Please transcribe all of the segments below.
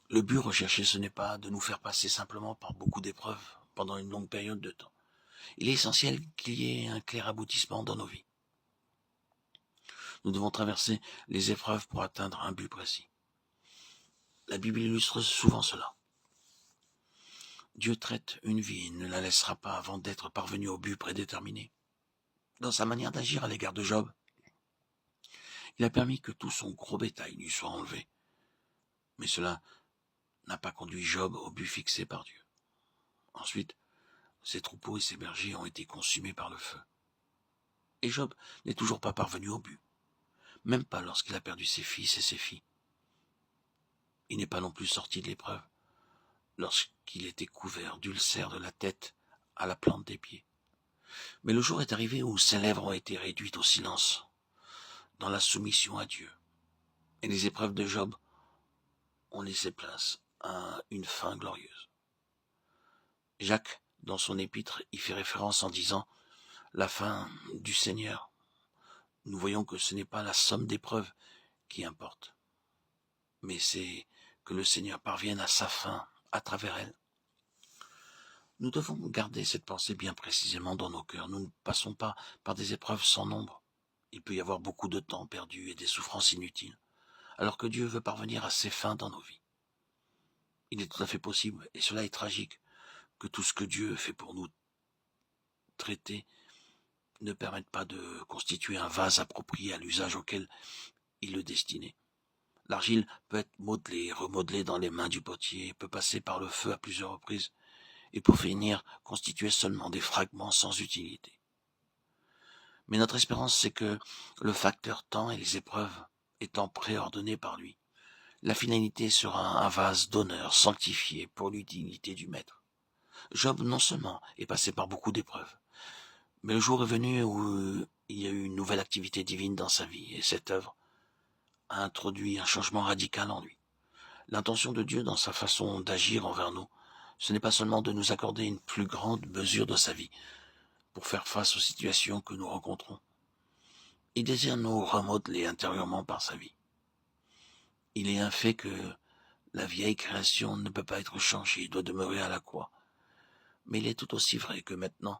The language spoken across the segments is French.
Le but recherché, ce n'est pas de nous faire passer simplement par beaucoup d'épreuves pendant une longue période de temps. Il est essentiel qu'il y ait un clair aboutissement dans nos vies. Nous devons traverser les épreuves pour atteindre un but précis. La Bible illustre souvent cela. Dieu traite une vie et ne la laissera pas avant d'être parvenu au but prédéterminé. Dans sa manière d'agir à l'égard de Job, il a permis que tout son gros bétail lui soit enlevé. Mais cela n'a pas conduit Job au but fixé par Dieu. Ensuite, ses troupeaux et ses bergers ont été consumés par le feu. Et Job n'est toujours pas parvenu au but, même pas lorsqu'il a perdu ses fils et ses filles. Il n'est pas non plus sorti de l'épreuve lorsqu'il était couvert d'ulcères de la tête à la plante des pieds. Mais le jour est arrivé où ses lèvres ont été réduites au silence, dans la soumission à Dieu. Et les épreuves de Job ont laissé place à une fin glorieuse. Jacques, dans son épître, y fait référence en disant « la fin du Seigneur ». Nous voyons que ce n'est pas la somme d'épreuves qui importe, mais c'est que le Seigneur parvienne à sa fin à travers elle. Nous devons garder cette pensée bien précisément dans nos cœurs. Nous ne passons pas par des épreuves sans nombre. Il peut y avoir beaucoup de temps perdu et des souffrances inutiles, alors que Dieu veut parvenir à ses fins dans nos vies. Il est tout à fait possible, et cela est tragique, que tout ce que Dieu fait pour nous traiter ne permette pas de constituer un vase approprié à l'usage auquel il le destinait. L'argile peut être modelée et remodelée dans les mains du potier, peut passer par le feu à plusieurs reprises, et pour finir, constituer seulement des fragments sans utilité. Mais notre espérance, c'est que le facteur temps et les épreuves étant préordonnés par lui, la finalité sera un vase d'honneur sanctifié pour l'utilité du Maître. Job non seulement est passé par beaucoup d'épreuves, mais le jour est venu où il y a eu une nouvelle activité divine dans sa vie, et cette œuvre a introduit un changement radical en lui. L'intention de Dieu dans sa façon d'agir envers nous, ce n'est pas seulement de nous accorder une plus grande mesure de sa vie pour faire face aux situations que nous rencontrons. Il désire nous remodeler intérieurement par sa vie. Il est un fait que la vieille création ne peut pas être changée, doit demeurer à la croix. Mais il est tout aussi vrai que maintenant,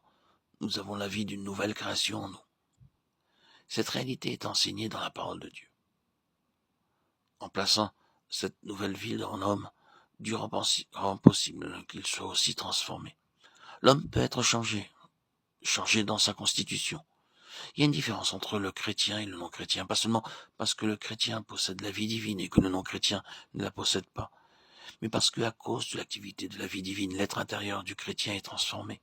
nous avons la vie d'une nouvelle création en nous. Cette réalité est enseignée dans la parole de Dieu. En plaçant cette nouvelle vie en homme, Dieu rend possible qu'il soit aussi transformé. L'homme peut être changé dans sa constitution. Il y a une différence entre le chrétien et le non-chrétien, pas seulement parce que le chrétien possède la vie divine et que le non-chrétien ne la possède pas, mais parce qu'à cause de l'activité de la vie divine, l'être intérieur du chrétien est transformé.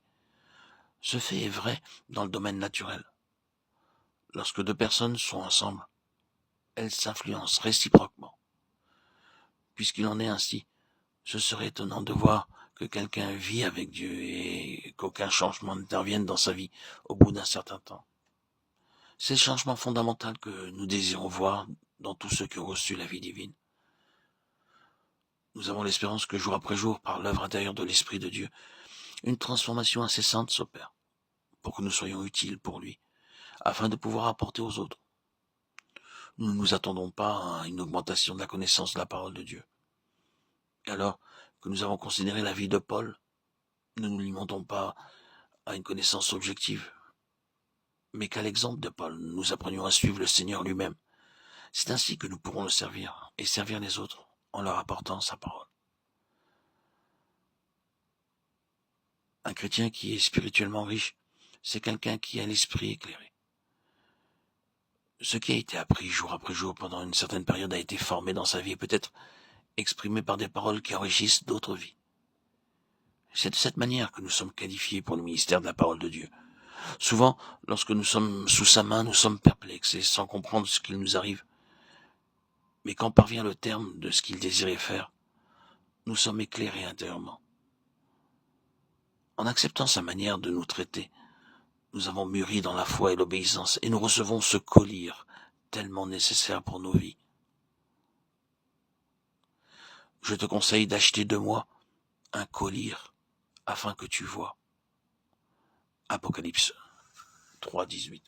Ce fait est vrai dans le domaine naturel. Lorsque deux personnes sont ensemble, elles s'influencent réciproquement. Puisqu'il en est ainsi, ce serait étonnant de voir que quelqu'un vit avec Dieu et qu'aucun changement n'intervienne dans sa vie au bout d'un certain temps. C'est le changement fondamental que nous désirons voir dans tous ceux qui ont reçu la vie divine. Nous avons l'espérance que jour après jour, par l'œuvre intérieure de l'Esprit de Dieu, une transformation incessante s'opère pour que nous soyons utiles pour lui, afin de pouvoir apporter aux autres. Nous ne nous attendons pas à une augmentation de la connaissance de la parole de Dieu. Et alors que nous avons considéré la vie de Paul, ne nous limitons pas à une connaissance objective, mais qu'à l'exemple de Paul, nous apprenions à suivre le Seigneur lui-même. C'est ainsi que nous pourrons le servir et servir les autres en leur apportant sa parole. Un chrétien qui est spirituellement riche, c'est quelqu'un qui a l'esprit éclairé. Ce qui a été appris jour après jour pendant une certaine période a été formé dans sa vie et peut-être exprimé par des paroles qui enrichissent d'autres vies. C'est de cette manière que nous sommes qualifiés pour le ministère de la parole de Dieu. Souvent, lorsque nous sommes sous sa main, nous sommes perplexes et sans comprendre ce qu'il nous arrive. Mais quand parvient le terme de ce qu'il désirait faire, nous sommes éclairés intérieurement. En acceptant sa manière de nous traiter, nous avons mûri dans la foi et l'obéissance et nous recevons ce collier tellement nécessaire pour nos vies. Je te conseille d'acheter de moi un collier afin que tu vois. Apocalypse 3, 18.